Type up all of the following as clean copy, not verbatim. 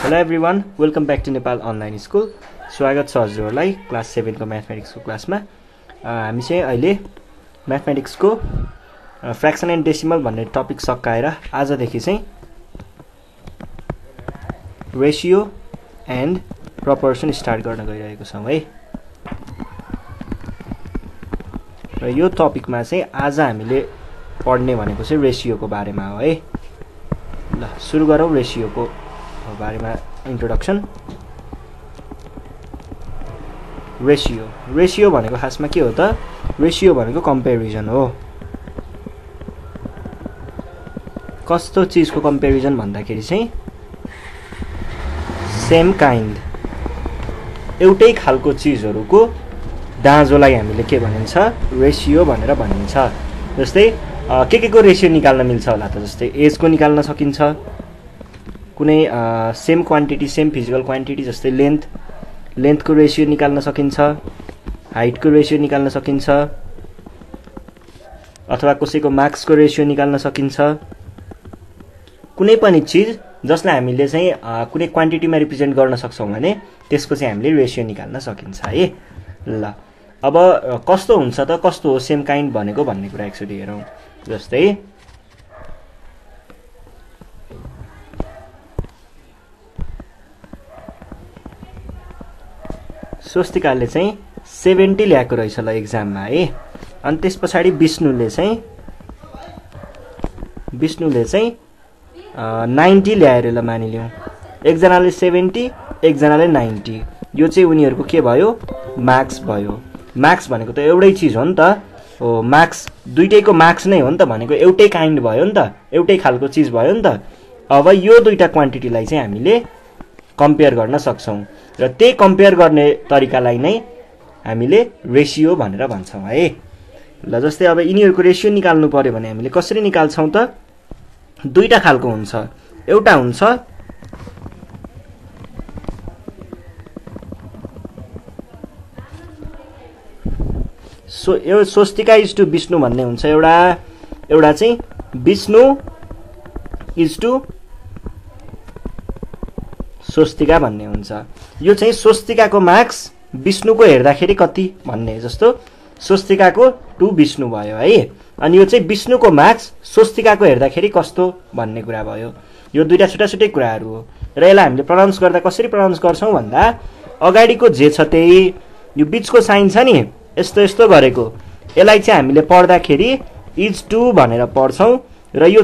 Hello everyone, welcome back to Nepal Online School. स्वागत छ हजुरहरुलाई class 7 को म्याथमेटिक्स को क्लासमा। हामी चाहिँ अहिले म्याथमेटिक्स को फ्र्याक्सन एन्ड डेसिमल भन्ने टपिक सकाएर आजदेखि चाहिँ रेशियो एन्ड प्रपोर्सन स्टार्ट गर्न गइरहेको छौं है। र यो टपिकमा चाहिँ आज हामीले पढ्ने भनेको चाहिँ रेशियो को बारेमा हो है। ल सुरु गरौँ रेशियो को बारेमा इन्ट्रोडक्सन। रेशियो भनेको खासमा के हो त? रेशियो भनेको कम्पेरिजन हो। कस्तो चीजको कम्पेरिजन भन्दाखेरि चाहिँ सेम काइन्ड एउटै खालको चीजहरुको दाँजोलाई हामीले के भनिन्छ? रेशियो भनेर भनिन्छ। जस्तै के को रेशियो निकाल्न मिल्छ होला त? जस्तै एज को निकाल्न सकिन्छ, कुनै same quantity same physical quantity जस्तै लेन्थ को रेशियो निकाल्न सकिन्छ, हाइट को रेशियो निकाल्न सकिन्छ, अथवा कसैको मार्क्स को रेशियो निकाल्न सकिन्छ। कुनै पनि चीज जसलाई हामीले चाहिँ कुनै क्वान्टिटीमा रिप्रेजेन्ट गर्न सक्छौं भने त्यसको चाहिँ हामीले रेशियो निकाल्न सकिन्छ है। ल अब कस्तो हुन्छ त? कस्तो हो सेम काइन्ड भनेको भन्ने कुरा एकचोटी हेरौं। जस्तै स्वस्तिकाले चाहिँ 70 ल्याएको रहेछ ल एक्जाममा है। अनि त्यसपछि विष्णुले चाहिँ 90 ल्याएर ल मानिलियौं। एकजनाले 70 एकजनाले 90। यो चाहिँ उनीहरुको के भयो? मार्क्स भयो। मार्क्स भनेको त एउटै चीज हो नि त। हो मार्क्स दुईटैको मार्क्स नै हो नि त, भनेको एउटै काइन्ड भयो नि त, एउटै खालको चीज भयो नि त। अब यो दुईटा क्वान्टिटीलाई चाहिँ हामीले कम्पेयर गर्न सक्छौं र त्यही कम्पेयर गर्ने तरिकालाई नै हामीले रेशियो भनेर भन्छौं है। ल जस्तै अब यिनीहरुको रेशियो निकाल्नु पर्यो भने हामीले कसरी निकाल्छौं त? दुईटा खालको हुन्छ। एउटा हुन्छ स्वस्तिका इज टु विष्णु भन्ने हुन्छ। एउटा चाहिँ विष्णु इज टु स्वस्तिका भन्ने हुन्छ। यो चाहिँ स्वस्तिकाको मार्क्स विष्णुको हेर्दाखेरि कति भन्ने जस्तो स्वस्तिकाको टु विष्णु भयो है। अनि यो चाहिँ विष्णुको मार्क्स स्वस्तिकाको हेर्दाखेरि कस्तो भन्ने कुरा भयो। यो दुईटा छुट्टा छुट्टै कुराहरु हो र यसलाई हामीले प्रोनाउन्स गर्दा कसरी प्रोनाउन्स गर्छौं भन्दा अगाडिको जे छ त्यही, यो बीचको साइन छ नि यस्तो यस्तो गरेको, यसलाई चाहिँ हामीले पढ्दाखेरि इज टु भनेर पढ्छौं र यो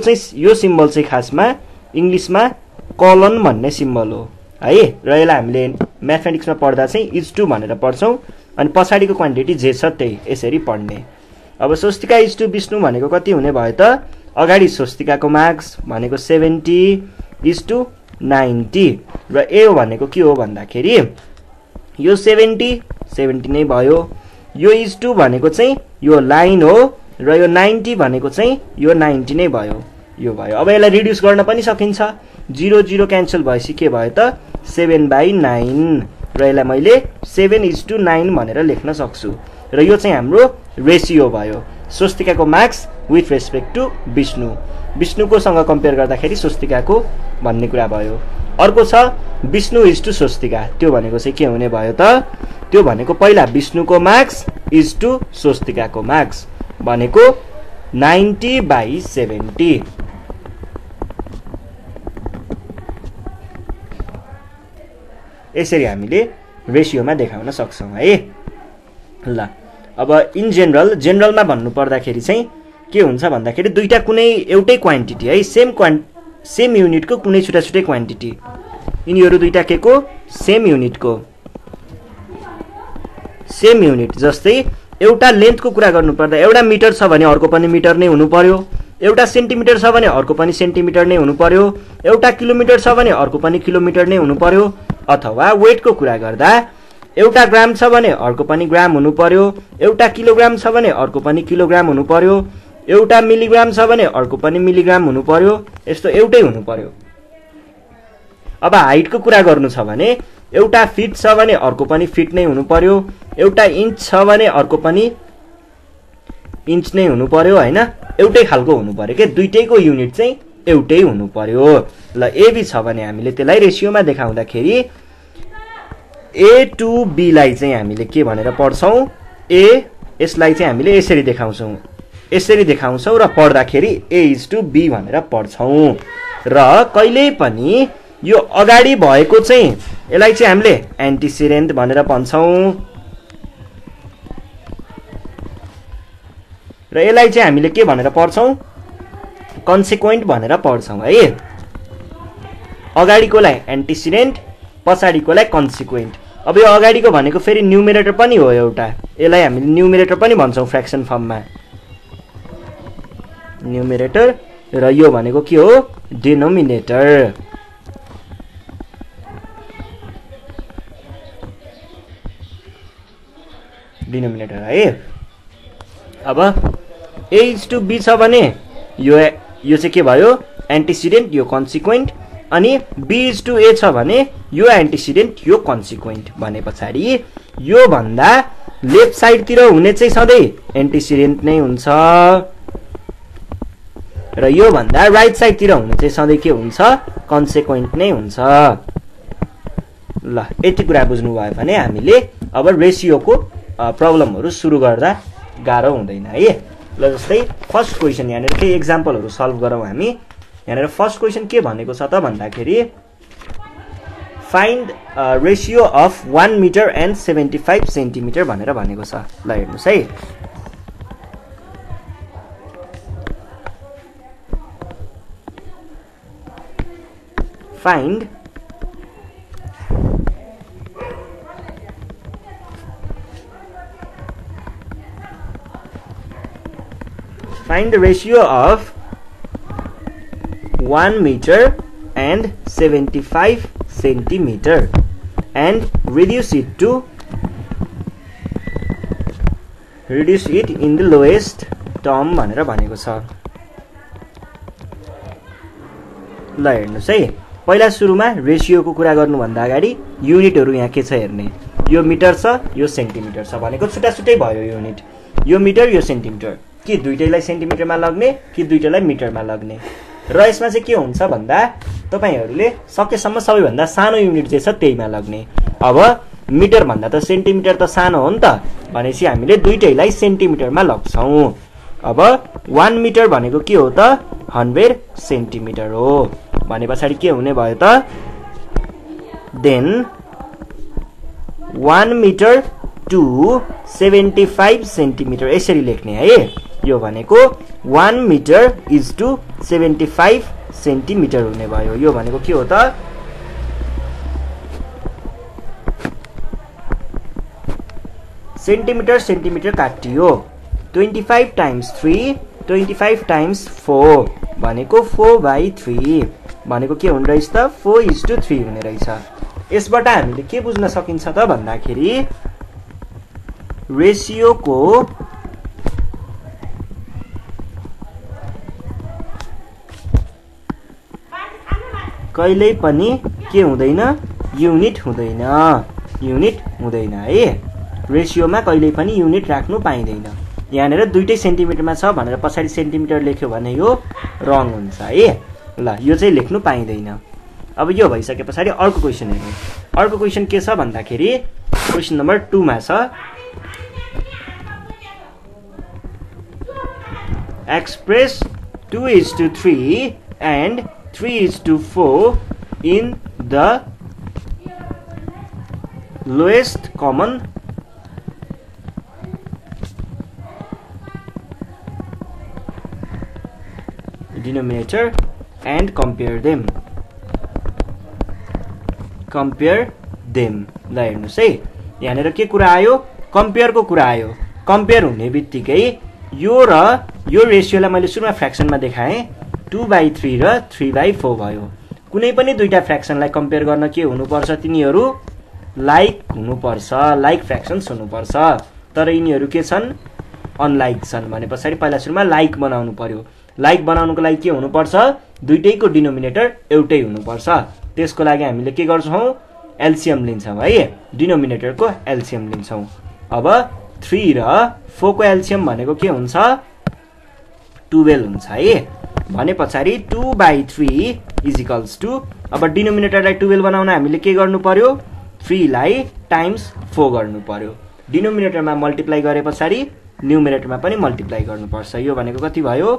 सिम्बल चाहिँ खासमा इंग्लिशमा कोलन भन्ने सिम्बल हो है। र यसलाई हामीले म्याथमेटिक्समा पढ्दा चाहिँ इज टु भनेर पढ्छौं अनि पछाडीको क्वान्टिटी जे छ त्यही यसरी पढ्ने। अब स्वस्तिका इज टु विष्णु भनेको कति हुने भयो त? अगाडि स्वस्तिकाको मार्क्स भनेको 70 इज टु 90 र ए भनेको के हो भन्दाखेरि यो 70 नै भयो। यो इज टु भनेको चाहिँ यो लाइन हो र यो 90 भनेको चाहिँ यो 90 नै भयो। यो भयो। अब यसलाई रिड्युस गर्न पनि सकिन्छ। 0 0 क्यान्सल भएपछि के भयो त? 7/9 र यसलाई मैले 7:9 भनेर लेख्न सक्छु र यो चाहिँ हाम्रो रेशियो भयो। स्वस्तिकाको मार्क्स विथ रेस्पेक्ट टु विष्णुको सँग कम्पेयर गर्दाखेरि स्वस्तिकाको भन्ने कुरा भयो। अर्को छ विष्णु इज टु स्वस्तिका। त्यो भनेको चाहिँ के हुने भयो त? त्यो भनेको पहिला विष्णुको मार्क्स इज टु स्वस्तिकाको मार्क्स भनेको 90/70। यसरी हामीले रेशियोमा देखाउन सक्छौं है। ल अब इन जेनरलमा भन्नु पर्दाखेरि चाहिँ के हुन्छ भन्दाखेरि दुईटा कुनै एउटै क्वान्टिटी है, सेम युनिटको कुनै छुट्टा छुट्टै क्वान्टिटी, यिनीहरु दुईटा के को? Same unit. जस्तै एउटा लेन्थको कुरा गर्नु पर्दा एउटा मिटर छ भने अर्को पनि मिटर नै हुनु पर्यो, एउटा सेन्टिमिटर छ भने अर्को पनि सेन्टिमिटर नै हुनु पर्यो, एउटा किलोमिटर छ भने अर्को पनि किलोमिटर नै हुनु पर्यो। अथवा वेटको कुरा गर्दा एउटा ग्राम छ भने अर्को पनि ग्राम हुनु पर्यो, एउटा किलोग्राम छ भने अर्को पनि किलोग्राम हुनु पर्यो, एउटा मिलिग्राम छ भने अर्को पनि मिलिग्राम हुनु पर्यो। यस्तो एउटै हुनु पर्यो। अब हाइटको कुरा गर्नु छ भने एउटा फिट छ भने अर्को पनि फिट नै हुनु पर्यो, एउटा इन्च छ भने अर्को पनि इन्च नै हुनु पर्यो हैन। एउटै खालको हुनु पर्यो के दुईटैको युनिट चाहिँ एउटै हुनु पर्यो। ल AB छ भने हामीले त्यसलाई रेशियोमा देखाउँदाखेरि A to B लाई चाहिँ हामीले के भनेर पढ्छौं, यसलाई चाहिँ हामीले यसरी देखाउँछौं र पढ्दाखेरि A:B भनेर पढ्छौं। र कहिल्यै पनि यो अगाडि भएको चाहिँ यसलाई चाहिँ हामीले एन्टिसिडेन्ट भनेर भन्छौं र यसलाई चाहिँ हामीले के भनेर पढ्छौं, कन्सिक्वेन्ट भनेर पढ्छौं है। अगाडिकोलाई एन्टिसिडेन्ट, पछाडिकोलाई कन्सिक्वेन्ट। अब यो अगाडिको भनेको फेरि न्युमेरेटर पनि हो एउटा, यसलाई हामीले न्युमेरेटर पनि भन्छौं फ्र्याक्सन फर्ममा, न्युमेरेटर। र यो भनेको के हो, डिनोमिनेटर। डिनोमिनेटर है। अब A:B छ भने यो चाहिँ के भयो, एन्टिसिडेन्ट, यो कन्सिक्वेन्ट। अनि B:A छ भने यो एन्टिसिडेन्ट, यो कन्सिक्वेन्ट भने पछाडि यो भन्दा लेफ्ट साइडतिर हुने चाहिँ सधैँ एन्टिसिडेन्ट नै हुन्छ र यो भन्दा राइट साइडतिर हुने चाहिँ सधैँ के हुन्छ, कन्सिक्वेन्ट नै हुन्छ। ल यति कुरा बुझ्नु भयो भने हामीले अब रेशियोको प्रब्लमहरु सुरु गर्दा गाह्रो हुँदैन है। ल जस्तै फर्स्ट क्वेशन यहाँनिर केही एक्जाम्पलहरु सल्भ गरौँ हामी। यहाँनिर फर्स्ट क्वेशन के भनेको छ त भन्दाखेरि find ratio of 1 metre and 75 centimetre भनेर भनेको छ। ल हेर्नुस् है, find the ratio of 1 meter and 75 centimeter and reduce it in the lowest term भनेर भनेको छ। ल हेर्नुस् है, पहिला सुरुमा रेशियोको कुरा गर्नुभन्दा अगाडि युनिटहरु यहाँ के छ हेर्ने। यो मिटर छ, यो सेन्टिमिटर छ भनेको छुट्टा छुट्टै भयो युनिट। यो मिटर, यो सेन्टिमिटर, कि दुईटैलाई सेन्टिमिटरमा लग्ने कि दुईटैलाई मिटरमा लग्ने। र यसमा चाहिँ के हुन्छ भन्दा तपाईहरुले सकेसम्म सबैभन्दा सानो युनिट जे छ त्यहीमा लग्ने। अब मिटर भन्दा त सेन्टिमिटर त सानो हो नि त, भनेपछि हामीले दुईटैलाई सेन्टिमिटरमा लग्छौं। अब 1 मिटर भनेको के हो त, 100 सेन्टिमिटर हो भने पछाडि के हुने भयो त, देन 1 मिटर टु 75 सेन्टिमिटर यसरी लेख्ने है। यो भनेको 1 मिटर इज टु 75 सेन्टिमिटर हुने भयो। यो भनेको के हो त, सेन्टिमिटर सेन्टिमिटर काटियो, 25 टाइम्स 3, 25 टाइम्स 4 भनेको 4/3 भनेको के हुने रहेछ त, 4:3 हुने रहेछ। यसबाट हामीले के बुझ्न सकिन्छ त भन्दाखेरि रेशियोको कहिल्यै पनि के हुँदैन, युनिट हुँदैन है। रेशियोमा कहिल्यै पनि युनिट राख्नु पाइँदैन। यहाँनिर दुईटै सेन्टिमिटरमा छ भनेर पछाडि सेन्टिमिटर लेख्यो भने यो रङ हुन्छ है। ल यो चाहिँ लेख्नु पाइँदैन। अब यो भइसके पछाडि अर्को क्वेशन हेर्नु। अर्को क्वेशन के छ भन्दाखेरि क्वेशन नम्बर 2 मा छ, express 2:3 and 3:4 in the lowest common denominator and compare them. ल हेर्नुस् है, यहाँनिर के कुरा आयो, कम्पेयरको कुरा आयो। कम्पेयर हुने बित्तिकै यो र यो रेशियोलाई मैले सुरुमा फ्र्याक्सनमा देखाएँ, 2/3 र 3/4 भयो। कुनै पनि दुईटा फ्र्याक्सनलाई कम्पेयर गर्न के हुनुपर्छ, तिनीहरू लाइक हुनुपर्छ, लाइक फ्र्याक्सन्स हुनुपर्छ। तर यिनीहरू के छन्, अनलाइक छन् भने पछाडि पहिला सुरुमा लाइक बनाउनु पर्यो। लाइक बनाउनुको लागि के हुनुपर्छ, दुईटैको डिनोमिनेटर एउटै हुनुपर्छ। त्यसको लागि हामीले के गर्छौं, एलसीएम लिन्छौं है, डिनोमिनेटरको एलसीएम लिन्छौं। अब 3 र 4 को एलसीएम भनेको के हुन्छ, 12 हुन्छ है। भने पछाडी 2/3 इज इक्वल्स टु अब डिनोमिनेटरलाई 12 बनाउन हामीले के गर्नु पर्यो 3 लाई टाइम्स 4 गर्नु पर्यो डिनोमिनेटरमा मल्टिप्लाई गरे पछाडी न्युमरेटरमा पनि मल्टिप्लाई गर्नुपर्छ यो भनेको कति भयो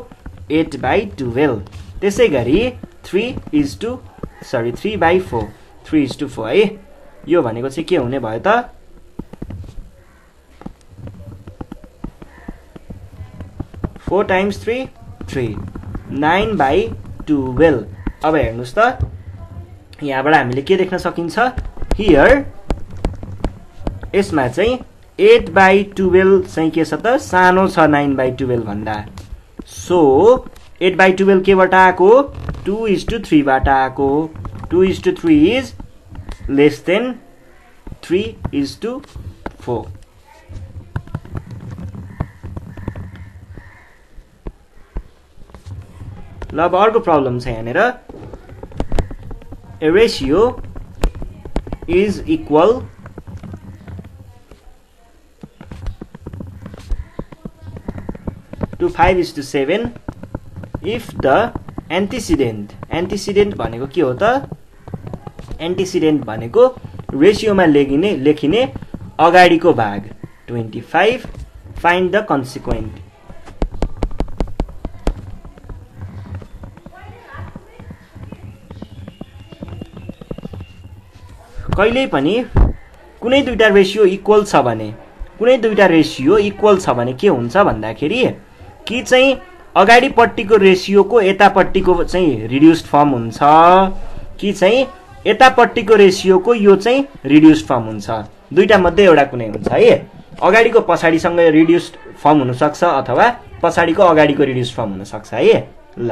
8/12 त्यसैगरी 3/4 3:4 है यो भनेको चाहिँ के हुने भयो त 4 times 3 3 9/12 अब हेर्नुस् त यहाँबाट हामीले के देख्न सकिन्छ हियर यसमा चाहिँ 8/12 चाहिँ के छ त सानो छ 9/12 भन्दा सो 8/12 केबाट आको 2:3 बाट आको 2:3 इज लेस देन 3:4 ल अब अर्को प्रब्लम छ यहाँनिर a ratio is equal to 5:7 if the antecedent भनेको के हो त antecedent भनेको रेशियोमा लेखिने अगाडिको भाग 25 find the consequent कहिले पनि कुनै दुईटा रेशियो इक्वल छ भने के हुन्छ भन्दाखेरि कि चाहिँ अगाडिपट्टिको रेशियोको यतापट्टिको चाहिँ रिड्युस्ड फर्म हुन्छ कि चाहिँ यतापट्टिको रेशियोको यो चाहिँ रिड्युस्ड फर्म हुन्छ दुईटा मध्ये एउटा कुनै हुन्छ है अगाडिको पछाडीसँग रिड्युस्ड फर्म हुन सक्छ अथवा पछाडीको अगाडिको रिड्युस्ड फर्म हुन सक्छ है ल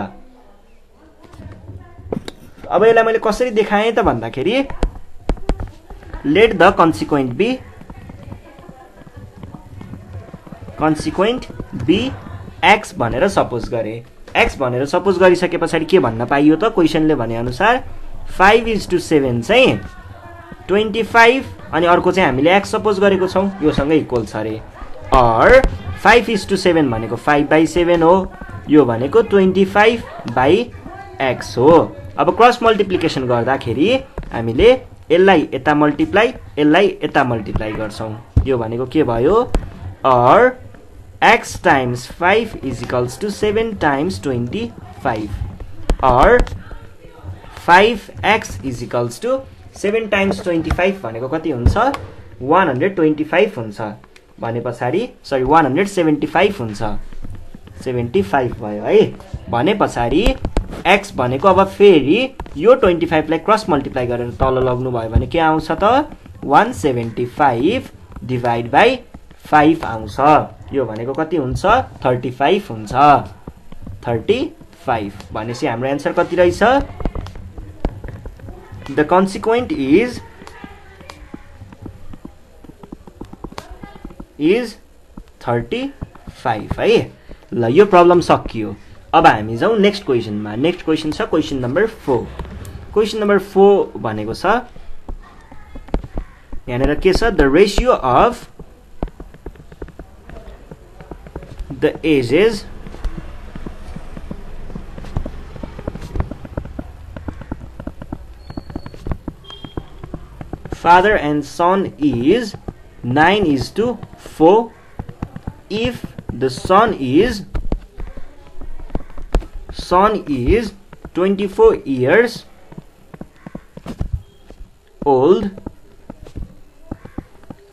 अब यसलाई मैले कसरी देखाएँ त भन्दाखेरि let the consequent be x भनेर सपोज गरे x भनेर सपोज गरिसके पछाडी के भन्न पाइयो त क्वेशनले भने अनुसार 5:7 चाहिँ 25 अनि अर्को चाहिँ हामीले x सपोज गरेको छौं यो सँग इक्वल छ रे और 5:7 भनेको 5/7 हो यो भनेको 25/x हो अब क्रस मल्टिप्लिकेसन गर्दाखेरि हामीले यसलाई यता मल्टिप्लाई गर्छौं यो भनेको के भयो और x times 5 is equals to 7 times 25 or 5x is equals to 7 times 25 भनेको कति हुन्छ 125 हुन्छ भने पछाडी सरी 175 हुन्छ 75 भयो है भने पछाडी x भनेको अब फेरि यो 25 लाई क्रस मल्टिप्लाई गरेर तल लग्नु भयो भने के आउँछ त 175 डिवाइड बाइ 5 आउँछ यो भनेको कति हुन्छ 35 हुन्छ 35 भनेपछि हाम्रो आन्सर कति रहेछ द कन्सिक्वेन्ट इज 35 है ल यो प्रब्लम सकियो अब हामी जाउँ नेक्स्ट क्वेशनमा नेक्स्ट क्वेशन छ क्वेशन नम्बर 4 क्वेशन नम्बर 4 भनेको छ यहाँनिर के छ the ratio of the ages father and son is 9:4 if the son is 24 years old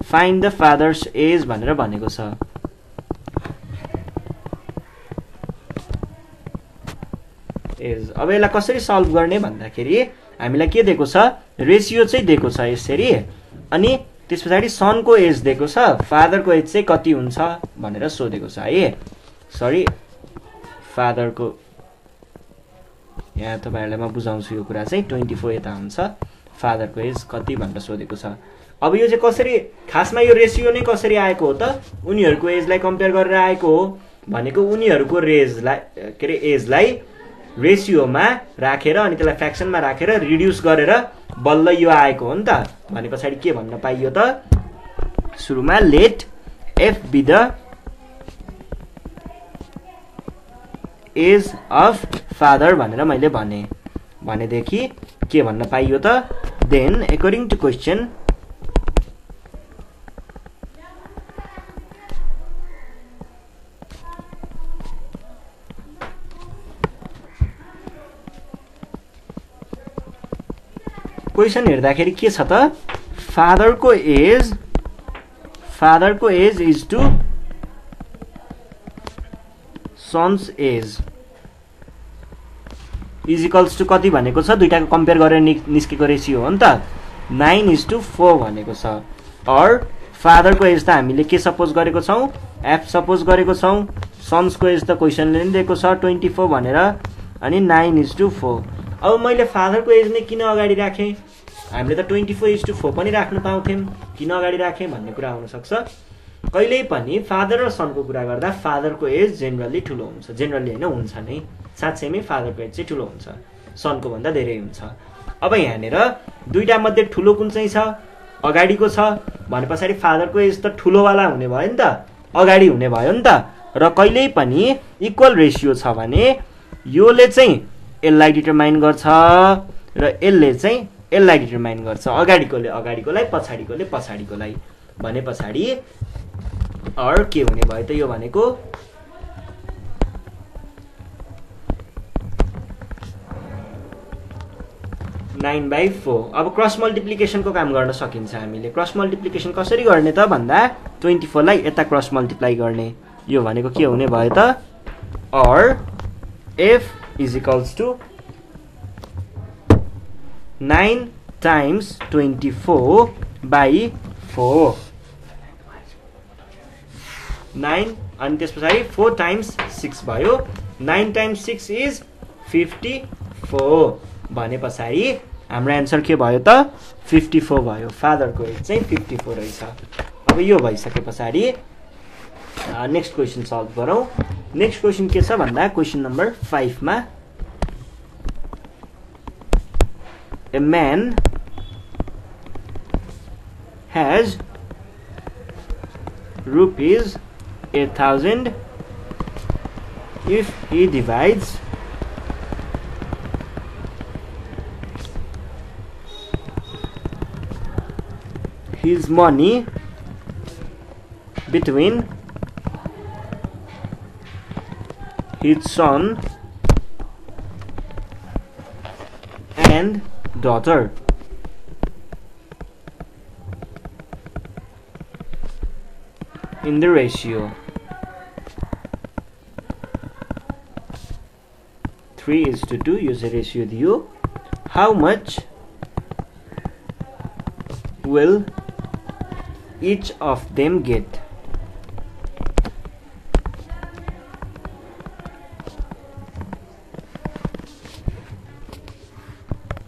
find the father's age भनेर भनेको छ एज अब यसलाई कसरी सल्भ गर्ने भन्दाखेरि हामीलाई के दिएको छ रेशियो चाहिँ दिएको छ यसरी अनि त्यसपछि सनको एज दिएको छ फादरको एज चाहिँ कति हुन्छ भनेर सोधेको छ है सरी फादरको यहाँ तपाईहरुलाई म बुझाउँछु यो कुरा चाहिँ 24 यता हुन्छ फादरको एज कति भनेर सोधेको छ अब यो चाहिँ कसरी खासमा यो रेशियो नै कसरी आएको हो त उनीहरुको एजलाई कम्पेयर गरेर आएको हो भनेको उनीहरुको एजलाई रेशियोमा राखेर अनि त्यसलाई फ्र्याक्सनमा राखेर रिड्युस गरेर बल्ल यो आएको हो नि त भने पछाडी के भन्न पाइयो त सुरुमा let f be the age of father भनेर मैले भनेदेखि के भन्न पाइयो त then according to question question हेर्दाखेरि के छ त फादरको age is to sons age is equals to कति भनेको छ दुईटाको कम्पेयर गरेर निस्केको रेसियो हो नि त 9:4 भनेको छ अर फादरको एज त हामीले के सपोज गरेको छौं एफ सपोज गरेको छौं सन्सको एज त क्वेशनले नै दिएको छ 24 भनेर अनि 9:4 अब मैले फादरको एज नै किन अगाडि राखे हामीले त 24:4 पनि राख्न पाउँथ्यौं किन अगाडि राखे भन्ने कुरा आउन सक्छ कहिल्यै पनि फादर र सनको कुरा गर्दा फादरको एज जेनरली ठुलो हुन्छ जेनरली हैन हुन्छ नै साच्चैमै फादरको एज चाहिँ ठुलो हुन्छ सनको भन्दा धेरै हुन्छ अब यहाँनेर दुईटा मध्ये ठुलो कुन चाहिँ छ अगाडिको छ भनेपछि फादरको एज त ठुलो वाला हुने भयो नि त अगाडि हुने भयो नि त र कहिल्यै पनि इक्वल रेशियो छ भने योले चाहिँ यसलाई डिटरमाइन गर्छ र यसले चाहिँ यसलाई डिटरमाइन गर्छ अगाडिकोले अगाडिकोलाई पछाडिकोले पछाडिकोलाई भने पछाडी अर के हुने भयो त यो भनेको 9/4 अब क्रस मल्टिप्लिकेसन को काम गर्न सकिन्छ हामीले क्रस मल्टिप्लिकेसन कसरी गर्ने त भन्दा 24 लाई यता क्रस मल्टिप्लाई गर्ने यो भनेको के हुने भयो त or f is equals to 9 times 24 by 4 9 अनि त्यसपछि 4 times 6 भयो 9 times 6 is 54 भने पछाडी हाम्रो आन्सर के भयो त 54 भयो फादरको एज चाहिँ 54 रहेछ अब यो भइसके पछाडी नेक्स्ट क्वेशन सल्भ गरौँ नेक्स्ट क्वेशन के छ भन्दा क्वेशन नम्बर 5 मा a man has rupees 8,000 if he divides his money between his son and daughter. In the ratio 3:2 use a ratio दियो how much will each of them get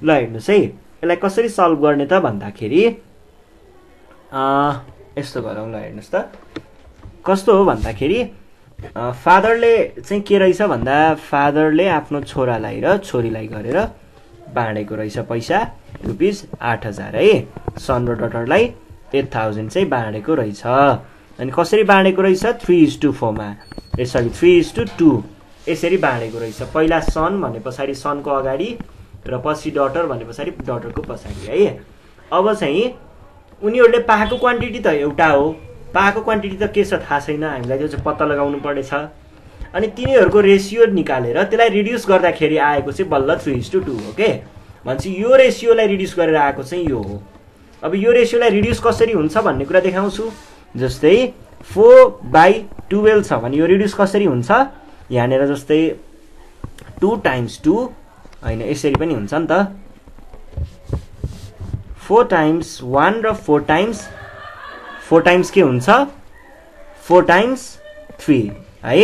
ल हेर्नुस् है यसलाई कसरी सल्भ गर्ने त भन्दाखेरि यस्तो गरौँ ल हेर्नुस् त कस्तो हो भन्दाखेरि फादरले चाहिँ के रहेछ भन्दा फादरले आफ्नो छोरालाई र छोरीलाई गरेर बाँडेको रहेछ पैसा रुपीस 8,000 है सन र डटरलाई 8,000 चाहिँ बाँडेको रहेछ अनि कसरी बाँडेको रहेछ 3:4 मा सरी 3:2 यसरी बाँडेको रहेछ पहिला सन भने पछाडी सनको अगाडि र पछि डटर भने पछाडी डटरको पछाडी है अब चाहिँ उनीहरुले पाएको क्वान्टिटी त एउटा हो पाएको क्वान्टिटी त के छ थाहा छैन हामीलाई त्यो चाहिँ पत्ता लगाउनु पर्नेछ अनि तिनीहरुको रेशियो निकालेर त्यसलाई रिड्युस गर्दाखेरि आएको चाहिँ बल्ल 3:2 हो के भन्छ यो रेशियोलाई रिड्युस गरेर आएको चाहिँ यो हो अब यो रेशियोलाई रिड्युस कसरी हुन्छ भन्ने कुरा देखाउँछु जस्तै 4/12 छ भने यो रिड्युस कसरी हुन्छ यहाँनेर जस्तै 2 times 2 हैन यसरी पनि हुन्छ नि त 4 times 1 र 4 times के हुन्छ 4 times 3 है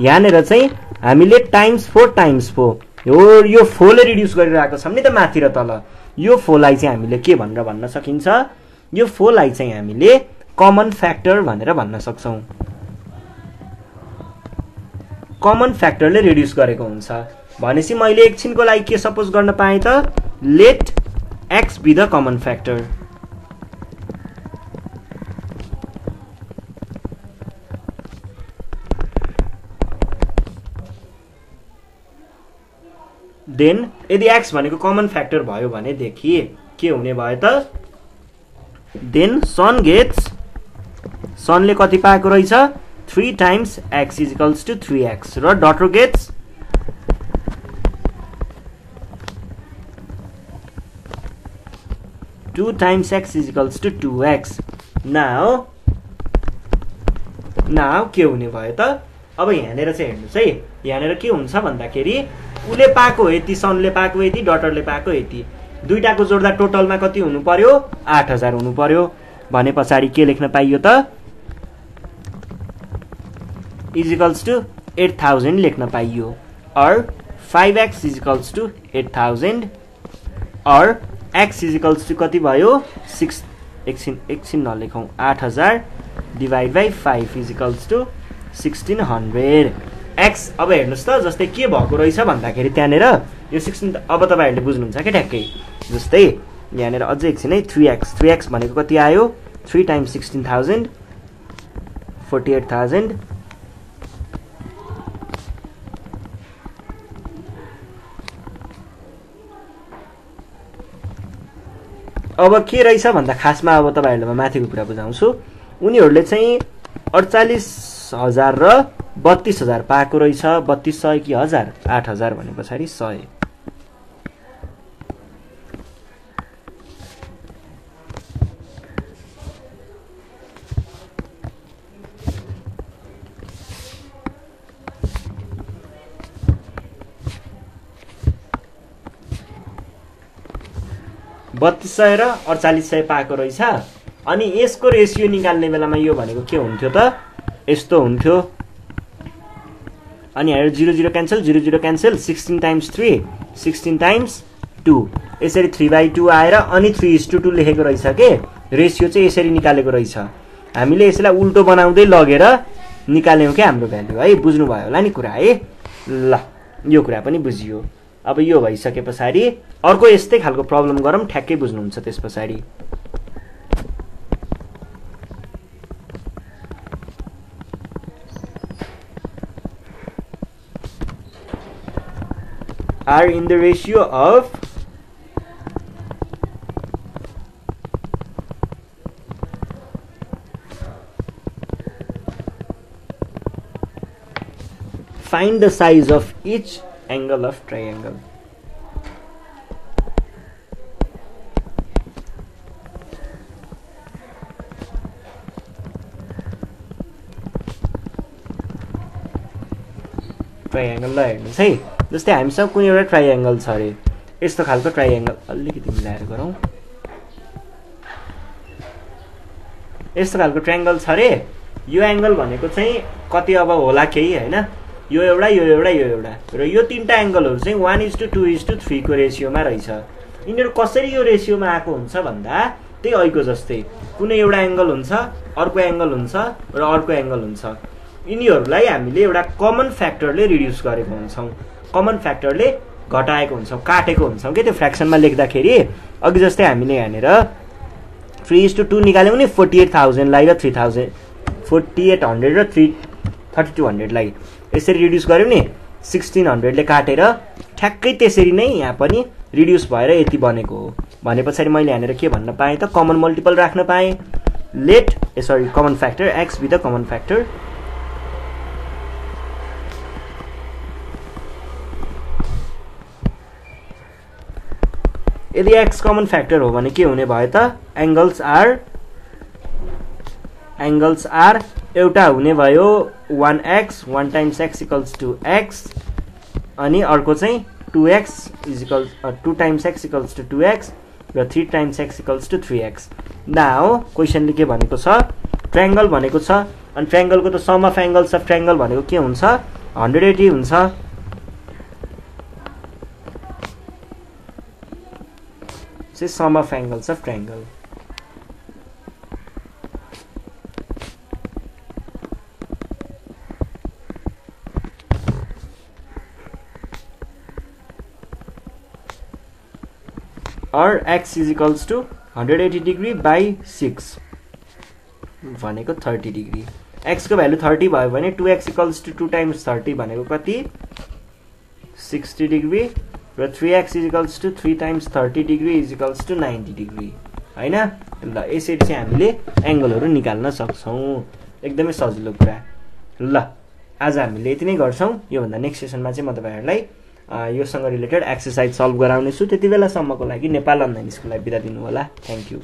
यहाँनेर चाहिँ हामीले टाइम्स 4 times 4 यो 4 ले रिड्युस गरेर आएको छ नि त माथि र तल यो 4 लाई चाहिँ हामीले के भनेर भन्न सकिन्छ यो 4 लाई चाहिँ हामीले कमन फ्याक्टर भनेर भन्न सक्छौं कमन फ्याक्टरले रिड्युस गरेको हुन्छ भनेसी मैले एकछिनको लागि के सपोज गर्न पाए त let x be the common factor then यदि x भनेको कमन फ्याक्टर भयो भनेदेखि के हुने भयो त देन सनले कति पाएको रहेछ 3 times x equals to 3x र daughter gets 2 times x equals to 2x now के हुने भयो त अब यहाँनिर चाहिँ हेर्नुस् है यहाँनिर के हुन्छ भन्दाखेरि उले पाएको यति सनले पाएको यति डटरले पाएको यति दुईटाको जोड्दा टोटलमा कति हुनु पर्यो 8000 हुनु पर्यो भने पछाडी के लेख्न पाइयो त इक्वल्स टु 8000 लेख्न पाइयो और 5x इक्वल्स टु 8000 और x इक्वल्स टु कति भयो 6 एकछिन नलेखौं 8000 divide by 5 equals to 1600 x अब हेर्नुस् त जस्तै के भएको रहेछ भन्दाखेरि त्यहाँनेर यो 16 अब तपाईहरुले बुझ्नुहुन्छ के ठ्याक्कै जस्तै यहाँनेर अझै एकछिन है 3x भनेको कति आयो 3 टाइम्स 16000 48000 अब के रहेछ भन्दा खासमा अब तपाईहरुलाई माथिको कुरा बुझाउँछु उनीहरुले चाहिँ 48000 र 32000 पाएको रहेछ 3200 कि 1000 8000 भने पछाडी 100 3200 र 4800 पाएको रहेछ अनि यसको रेशियो निकाल्ने बेलामा यो भनेको के हुन्थ्यो त यस्तो हुन्थ्यो अनि यहाँ 00 क्यान्सल 00 क्यान्सल 16 टाइम्स 3 16 टाइम्स 2 यसरी 3/2 आएर अनि 3:2 लेखेको रहेछ के रेशियो चाहिँ यसरी निकालेको रहेछ हामीले यसलाई उल्टो बनाउँदै लगेर निकाल्यौं के हाम्रो भ्यालु है बुझ्नु भयो होला नि कुरा है ल यो कुरा पनि बुझियो अब यो भइसकेपछि अर्को यस्तै खालको प्रब्लम गरौँ ठ्याक्कै बुझ्नुहुन्छ त्यसपछि are in the ratio of find the size of each angle of triangle triangle ल हेर्नुस् है जस्तै हामीसँग कुनै एउटा ट्रायंगल छ रे यस्तो खालको ट्रायंगल अलिकति मिलाएर गरौँ यस्तो खालको ट्रायंगल छ रे यो एंगल भनेको चाहिँ कति अब होला केही हैन यो एउटा र यो तीनटा एंगलहरु चाहिँ 1:2:3 को रेशियोमा रहेछ यिनीहरु कसरी यो रेशियोमा आएको हुन्छ भन्दा त्यही अहिको जस्तै कुनै एउटा एंगल हुन्छ अर्को एंगल हुन्छ र अर्को एंगल हुन्छ यिनीहरुलाई हामीले एउटा कमन फ्याक्टरले रिड्युस गरेको हुन्छौं कमन फ्याक्टरले घटाएको हुन्छौं काटेको हुन्छौं के त्यो फ्र्याक्सनमा लेख्दाखेरि अघि जस्तै हामीले यहाँनेर 3:2 निकाल्यौं नि 48000 लाई र 3000 4800 र 3200 लाई यसरी रिड्युस गर्यौं नि 1600 ले काटेर ठ्याक्कै त्यसरी नै यहाँ पनि रिड्युस भएर यति बनेको हो भनेपछि मैले यहाँनेर के भन्न पाएँ त कमन मल्टिपल राख्न पाएँ let common factor x be the common factor यदि x कमन फ्याक्टर हो भने के हुने भयो त एंगल्स आर एउटा हुने भयो 1x 1 times x equals to x अनि अर्को चाहिँ 2x equals 2 times x equals to 2x र 3 times x equals to 3x now क्वेशनले के भनेको छ ट्रायंगल भनेको छ अनि ट्रायंगलको त sum of angles of triangle भनेको के हुन्छ 180 हुन्छ sum of angles of triangle or x is equals to 180 degree by 6 भनेको 30 degree x को भ्यालु 30 भयो भने 2x equals to 2 times 30 भनेको कति 60 degree र 3x equals to 3 times 30 degree equals to 90 degree हैन। ल यसरी चाहिँ हामीले एंगलहरु निकाल्न सक्छौं। एकदमै सजिलो कुरा। ल आज हामीले यति नै गर्छौं। यो भन्दा नेक्स्ट सेसनमा चाहिँ म तपाईहरुलाई योसँग रिलेटेड एक्सरसाइज सल्भ गराउने छु। त्यतिबेला सम्मको लागि नेपाल अनलाइन स्कुललाई बिदा दिनु होला। Thank you.